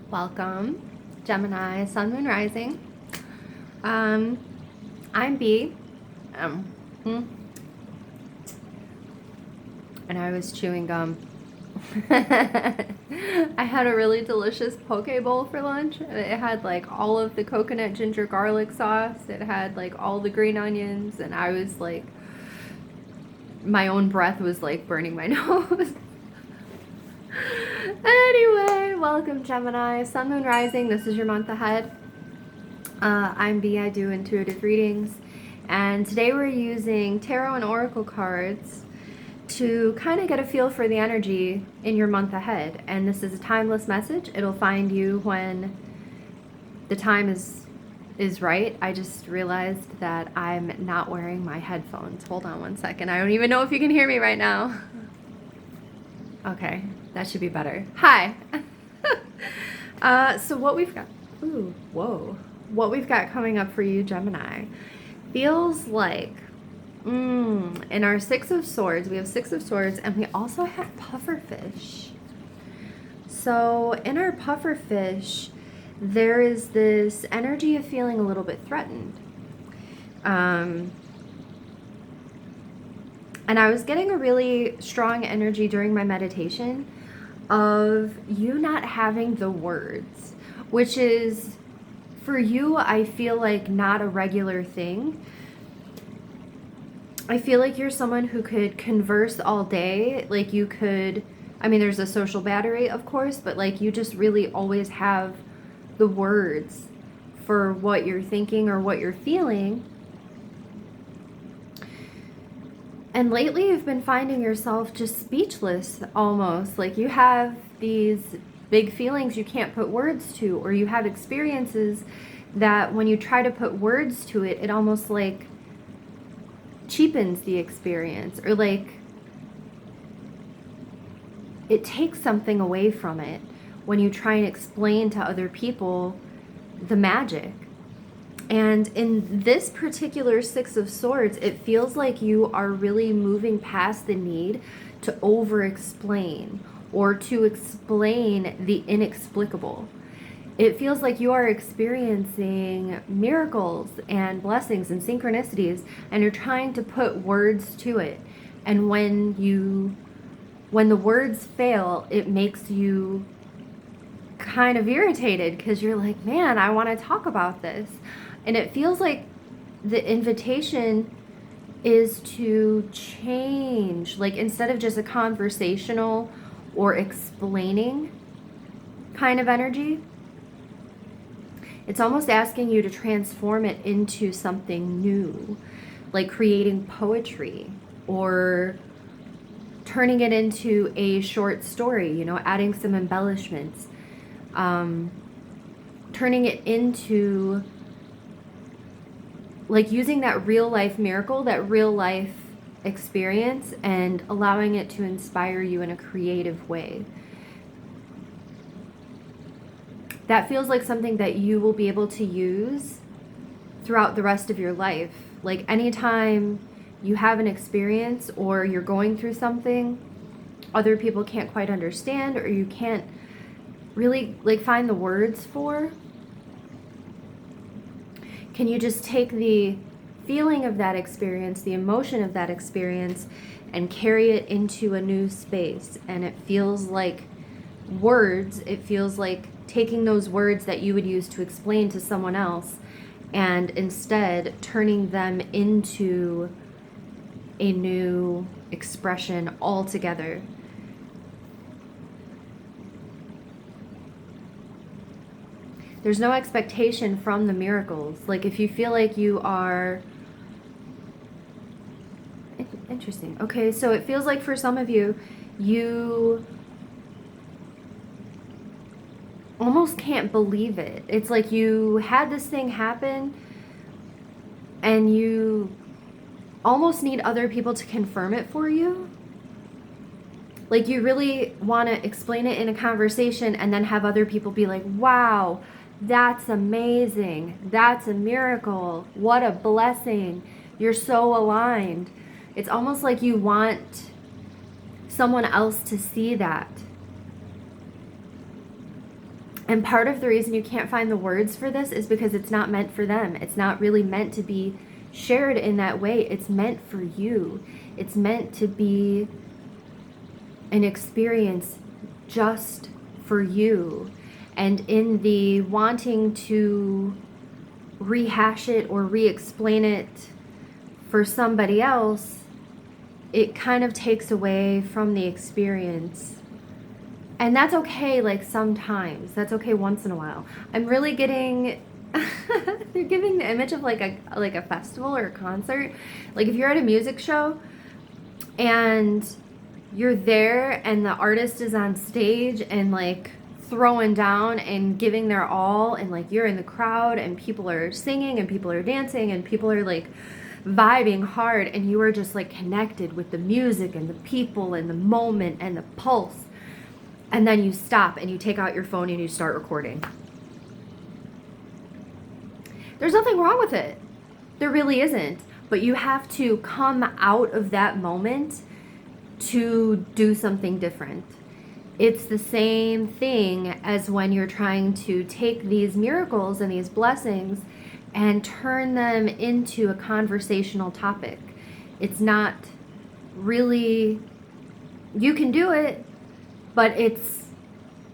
Welcome, Gemini, Sun, Moon, Rising. I'm B. Um, hmm, and I was chewing gum. I had a really delicious poke bowl for lunch. It had like all of the coconut ginger garlic sauce. It had like all the green onions, and I was like, my own breath was like burning my nose. Anyway, welcome, Gemini, Sun, Moon, Rising. This is your month ahead. I'm B. I do intuitive readings, and today we're using tarot and oracle cards to kind of get a feel for the energy in your month ahead. And this is a timeless message. It'll find you when the time is right. I just realized that I'm not wearing my headphones. Hold on one second. I don't even know if you can hear me right now. Okay, that should be better. Hi. So what we've got, what we've got coming up for you, Gemini, feels like, in our Six of Swords, we have Six of Swords, and we also have Pufferfish. So in our Pufferfish, there is this energy of feeling a little bit threatened. And I was getting a really strong energy during my meditation of you not having the words, which is, for you, I feel like not a regular thing. I feel like you're someone who could converse all day. Like you could, I mean, there's a social battery, of course, but like you just really always have the words for what you're thinking or what you're feeling. And lately you've been finding yourself just speechless almost. Like you have these big feelings you can't put words to, or you have experiences that when you try to put words to it, it almost like cheapens the experience, or like it takes something away from it when you try and explain to other people the magic. And in this particular Six of Swords, it feels like you are really moving past the need to over-explain or to explain the inexplicable. It feels like you are experiencing miracles and blessings and synchronicities, and you're trying to put words to it. And when the words fail, it makes you kind of irritated because you're like, man, I want to talk about this. And it feels like the invitation is to change, like instead of just a conversational or explaining kind of energy, it's almost asking you to transform it into something new, like creating poetry or turning it into a short story, adding some embellishments, turning it into like using that real life miracle, that real life experience, and allowing it to inspire you in a creative way. That feels like something that you will be able to use throughout the rest of your life. Like anytime you have an experience or you're going through something other people can't quite understand, or you can't really like find the words for, can you just take the feeling of that experience, the emotion of that experience, and carry it into a new space? And it feels like words, it feels like taking those words that you would use to explain to someone else and instead turning them into a new expression altogether. There's no expectation from the miracles. Like if you feel like you are... Interesting. Okay, so it feels like for some of you, you almost can't believe it. It's like you had this thing happen and you almost need other people to confirm it for you. Like you really want to explain it in a conversation and then have other people be like, wow, that's amazing. That's a miracle. What a blessing. You're so aligned. It's almost like you want someone else to see that. And part of the reason you can't find the words for this is because it's not meant for them. It's not really meant to be shared in that way. It's meant for you. It's meant to be an experience just for you. And in the wanting to rehash it or re-explain it for somebody else, it kind of takes away from the experience. And that's okay, like sometimes. That's okay once in a while. I'm really getting they're giving the image of like a festival or a concert. Like if you're at a music show and you're there and the artist is on stage and like throwing down and giving their all, and like you're in the crowd and people are singing and people are dancing and people are like vibing hard, and you are just like connected with the music and the people and the moment and the pulse. And then you stop and you take out your phone and you start recording. There's nothing wrong with it. There really isn't. But you have to come out of that moment to do something different. It's the same thing as when you're trying to take these miracles and these blessings and turn them into a conversational topic. It's not really, you can do it, but it's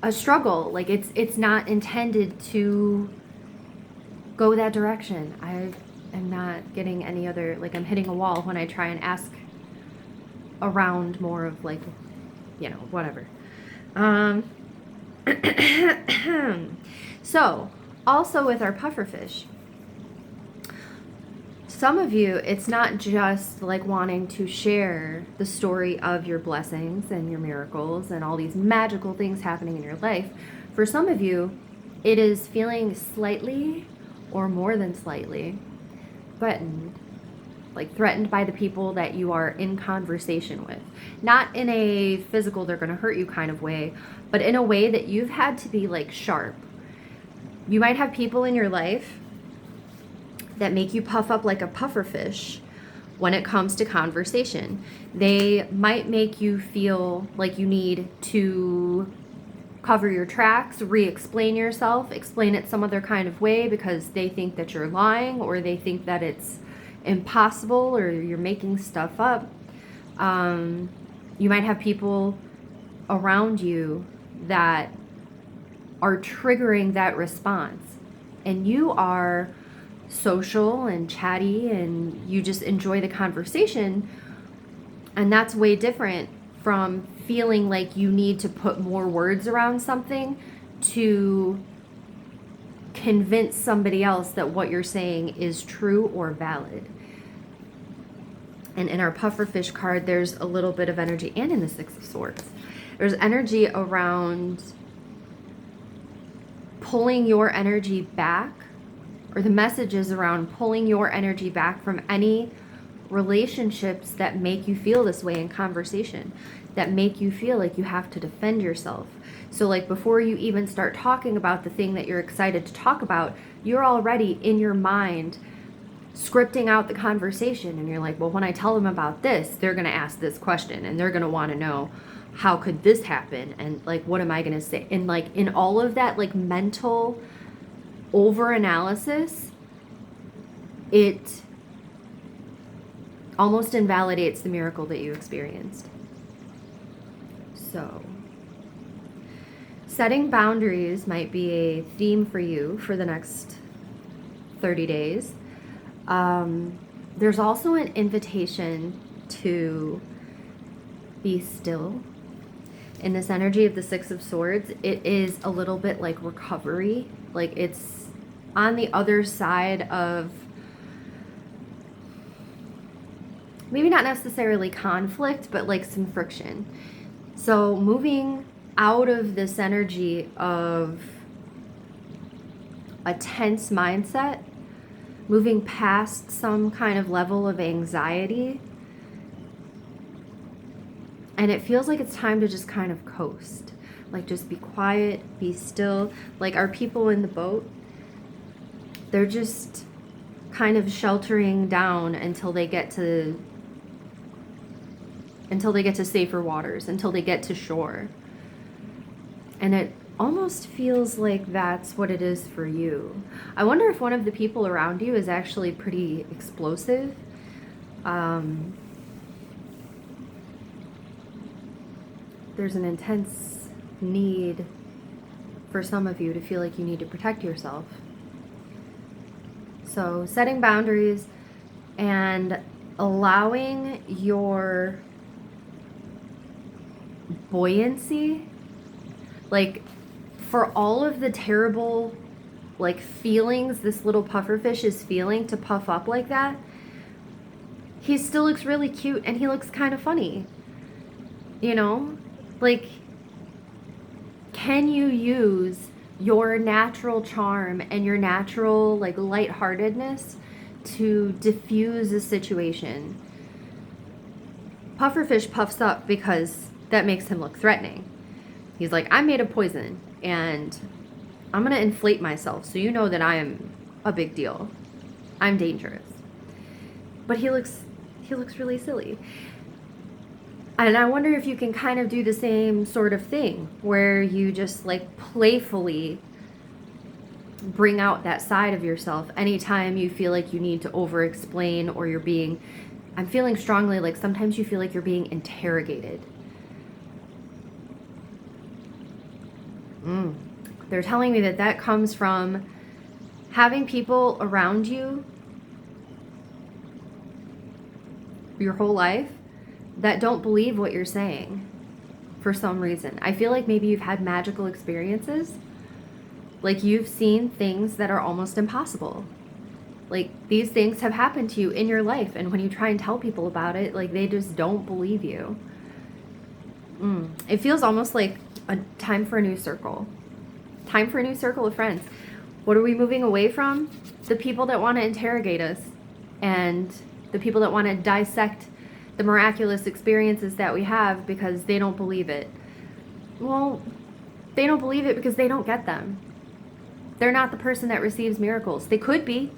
a struggle. Like it's not intended to go that direction. I am not getting any other, like I'm hitting a wall when I try and ask around more of like, whatever. So also with our pufferfish, some of you, it's not just like wanting to share the story of your blessings and your miracles and all these magical things happening in your life. For some of you, it is feeling slightly or more than slightly threatened. Like threatened by the people that you are in conversation with. Not in a physical, they're going to hurt you kind of way, but in a way that you've had to be like sharp. You might have people in your life that make you puff up like a pufferfish when it comes to conversation. They might make you feel like you need to cover your tracks, re-explain yourself, explain it some other kind of way because they think that you're lying or they think that it's impossible or you're making stuff up. You might have people around you that are triggering that response, and you are social and chatty and you just enjoy the conversation, and that's way different from feeling like you need to put more words around something to convince somebody else that what you're saying is true or valid. And in our pufferfish card, there's a little bit of energy, and in the Six of Swords, there's energy around pulling your energy back, or the messages around pulling your energy back from any relationships that make you feel this way in conversation, that make you feel like you have to defend yourself. So like before you even start talking about the thing that you're excited to talk about, you're already in your mind scripting out the conversation, and you're like, well, when I tell them about this, they're going to ask this question and they're going to want to know, how could this happen? And like, what am I going to say? And like in all of that like mental over analysis, it almost invalidates the miracle that you experienced. So setting boundaries might be a theme for you for the next 30 days. There's also an invitation to be still. In this energy of the Six of Swords, it is a little bit like recovery. Like it's on the other side of maybe not necessarily conflict, but like some friction. So moving out of this energy of a tense mindset, moving past some kind of level of anxiety, and it feels like it's time to just kind of coast. Like just be quiet, be still. Like our people in the boat, they're just kind of sheltering down until they get to safer waters, until they get to shore. And almost feels like that's what it is for you. I wonder if one of the people around you is actually pretty explosive. There's an intense need for some of you to feel like you need to protect yourself. So setting boundaries and allowing your buoyancy, like for all of the terrible like feelings this little pufferfish is feeling to puff up like that, he still looks really cute and he looks kind of funny. You know? Like, can you use your natural charm and your natural like lightheartedness to diffuse a situation? Pufferfish puffs up because that makes him look threatening. He's like, I'm made of poison and I'm gonna inflate myself so you know that I am a big deal. I'm dangerous. But he looks really silly. And I wonder if you can kind of do the same sort of thing where you just like playfully bring out that side of yourself anytime you feel like you need to over explain or you're being, I'm feeling strongly like sometimes you feel like you're being interrogated. They're telling me that that comes from having people around you your whole life that don't believe what you're saying for some reason. I feel like maybe you've had magical experiences. Like you've seen things that are almost impossible. Like these things have happened to you in your life, and when you try and tell people about it, like they just don't believe you. It feels almost like a time for a new circle. Time for a new circle of friends. What are we moving away from? The people that want to interrogate us and the people that want to dissect the miraculous experiences that we have because they don't believe it. Well, they don't believe it because they don't get them. They're not the person that receives miracles. They could be,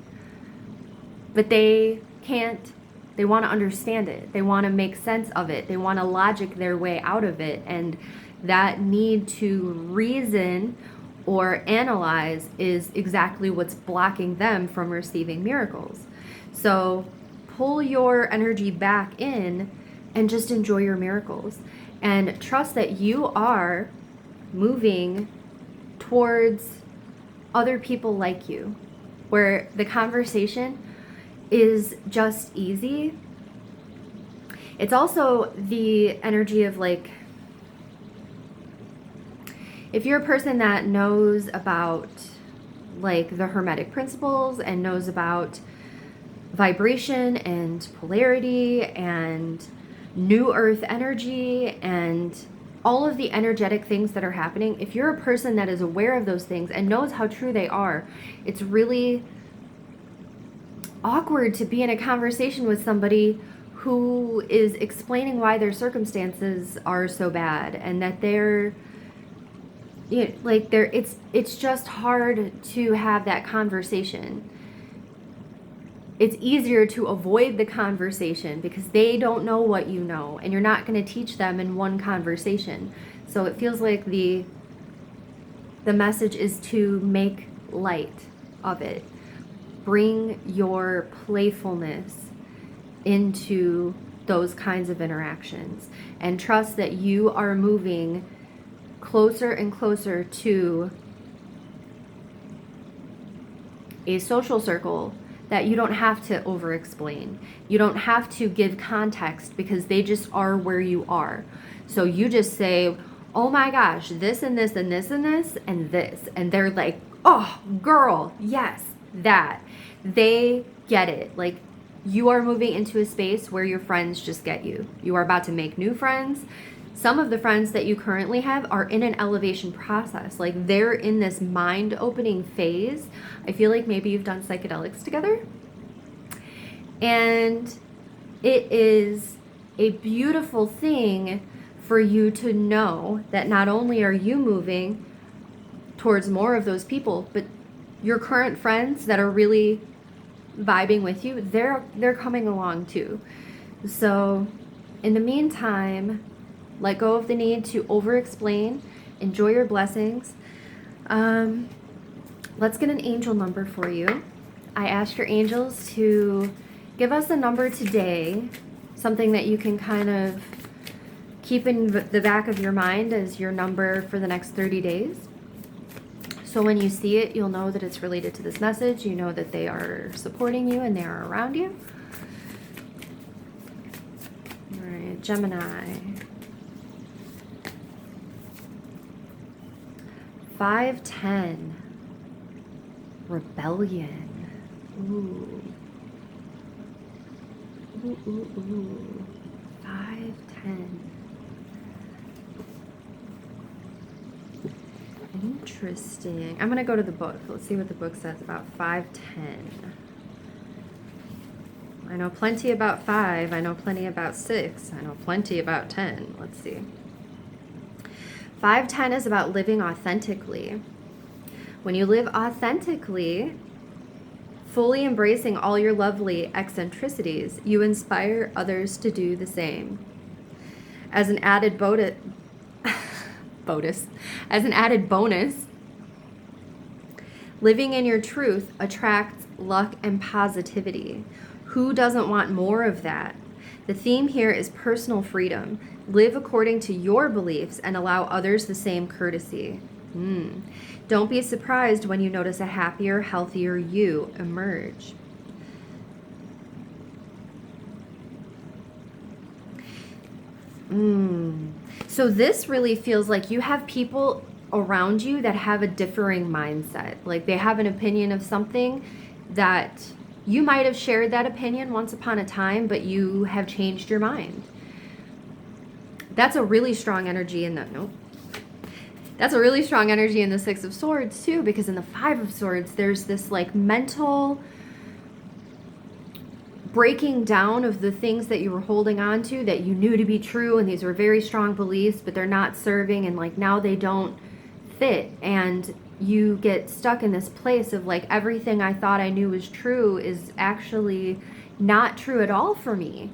but they can't. They want to understand it. They want to make sense of it. They want to logic their way out of it. And that need to reason or analyze is exactly what's blocking them from receiving miracles. So pull your energy back in and just enjoy your miracles and trust that you are moving towards other people like you, where the conversation is just easy. It's also the energy of like, if you're a person that knows about like the Hermetic principles and knows about vibration and polarity and new earth energy and all of the energetic things that are happening, if you're a person that is aware of those things and knows how true they are, it's really awkward to be in a conversation with somebody who is explaining why their circumstances are so bad and that they're, you know, like they're, it's just hard to have that conversation. It's easier to avoid the conversation because they don't know what you know and you're not going to teach them in one conversation. So it feels like the message is to make light of it. Bring your playfulness into those kinds of interactions and trust that you are moving closer and closer to a social circle that you don't have to over explain. You don't have to give context because they just are where you are. So you just say, oh my gosh, this and this and this and this and this. And they're like, oh girl, yes, that. They get it. Like you are moving into a space where your friends just get you. You are about to make new friends. Some of the friends that you currently have are in an elevation process. Like they're in this mind-opening phase. I feel like maybe you've done psychedelics together. And it is a beautiful thing for you to know that not only are you moving towards more of those people, but your current friends that are really vibing with you, they're coming along too. So in the meantime, let go of the need to over-explain. Enjoy your blessings. Let's get an angel number for you. I asked your angels to give us a number today, something that you can kind of keep in the back of your mind as your number for the next 30 days. So when you see it, you'll know that it's related to this message. You know that they are supporting you and they are around you. All right, Gemini. 510. Rebellion. Ooh. Ooh, ooh, ooh. 510. Interesting. I'm going to go to the book. Let's see what the book says about 510. I know plenty about 5. I know plenty about 6. I know plenty about 10. Let's see. 510 is about living authentically. When you live authentically, fully embracing all your lovely eccentricities, you inspire others to do the same. As an added bonus, living in your truth attracts luck and positivity. Who doesn't want more of that? The theme here is personal freedom. Live according to your beliefs and allow others the same courtesy. Don't be surprised when you notice a happier, healthier you emerge. So this really feels like you have people around you that have a differing mindset. Like they have an opinion of something that you might have shared that opinion once upon a time, but you have changed your mind. That's a really strong energy in the, That's a really strong energy in the Six of Swords too, because in the Five of Swords, there's this like mental breaking down of the things that you were holding on to that you knew to be true, and these were very strong beliefs, but they're not serving, and like now they don't fit, and you get stuck in this place of like everything I thought I knew was true is actually not true at all for me.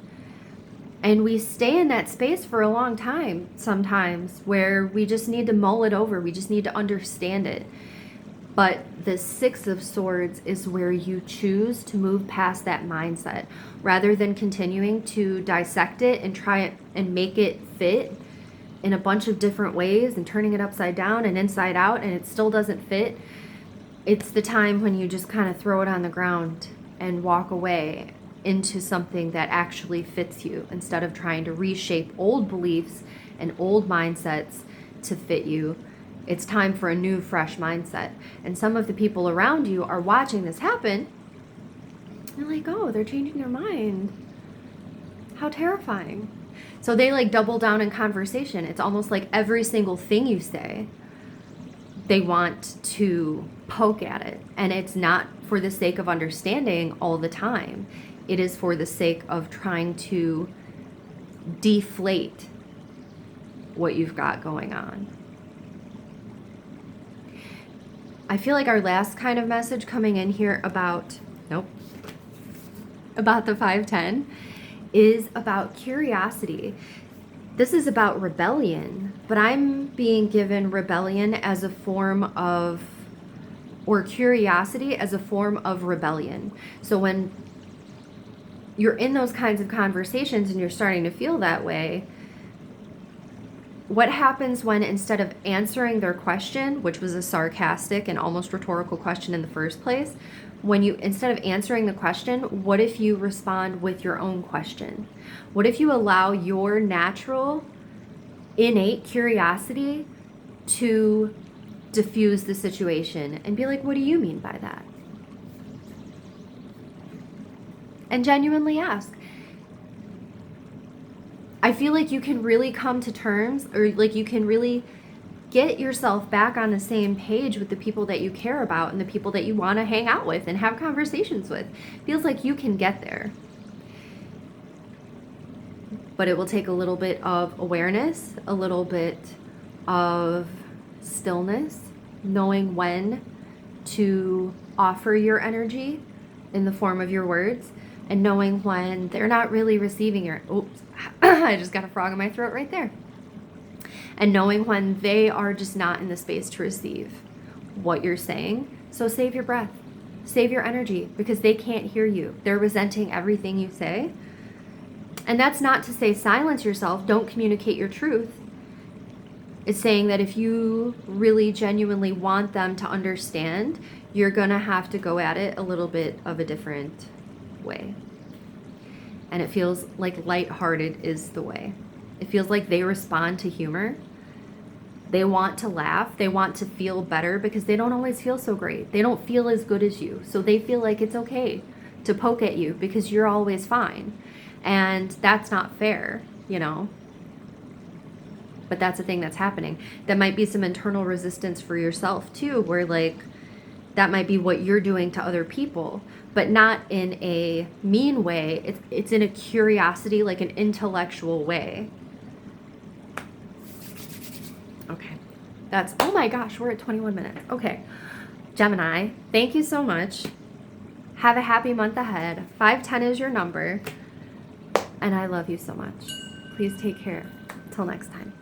And we stay in that space for a long time sometimes where we just need to mull it over. We just need to understand it. But the Six of Swords is where you choose to move past that mindset rather than continuing to dissect it and try it and make it fit in a bunch of different ways and turning it upside down and inside out and it still doesn't fit. It's the time when you just kind of throw it on the ground and walk away into something that actually fits you instead of trying to reshape old beliefs and old mindsets to fit you. It's time for a new, fresh mindset. And some of the people around you are watching this happen. They're like, oh, they're changing their mind. How terrifying. So they like double down in conversation. It's almost like every single thing you say, they want to poke at it. And it's not for the sake of understanding all the time. It is for the sake of trying to deflate what you've got going on. I feel like our last kind of message coming in here about the 510 is about curiosity. This is about rebellion, but I'm being given rebellion as a form of, or curiosity as a form of rebellion. So when you're in those kinds of conversations and you're starting to feel that way, what happens when instead of answering their question, which was a sarcastic and almost rhetorical question in the first place, when you, instead of answering the question, what if you respond with your own question? What if you allow your natural, innate curiosity to diffuse the situation and be like, what do you mean by that? And genuinely ask. I feel like you can really come to terms, or like you can really get yourself back on the same page with the people that you care about and the people that you want to hang out with and have conversations with. Feels like you can get there. But it will take a little bit of awareness, a little bit of stillness, knowing when to offer your energy in the form of your words, and knowing when they're not really receiving your, oops, I just got a frog in my throat right there. And knowing when they are just not in the space to receive what you're saying. So save your breath, save your energy, because they can't hear you. They're resenting everything you say. And that's not to say silence yourself, don't communicate your truth. It's saying that if you really genuinely want them to understand, you're gonna have to go at it a little bit of a different way. And it feels like lighthearted is the way. It feels like they respond to humor. They want to laugh. They want to feel better because they don't always feel so great. They don't feel as good as you. So they feel like it's okay to poke at you because you're always fine. And that's not fair, you know? But that's the thing that's happening. That might be some internal resistance for yourself too, where like that might be what you're doing to other people, but not in a mean way. It's in a curiosity, like an intellectual way. Okay. That's, oh my gosh, we're at 21 minutes. Okay. Gemini, thank you so much. Have a happy month ahead. 510 is your number. And I love you so much. Please take care. Till next time.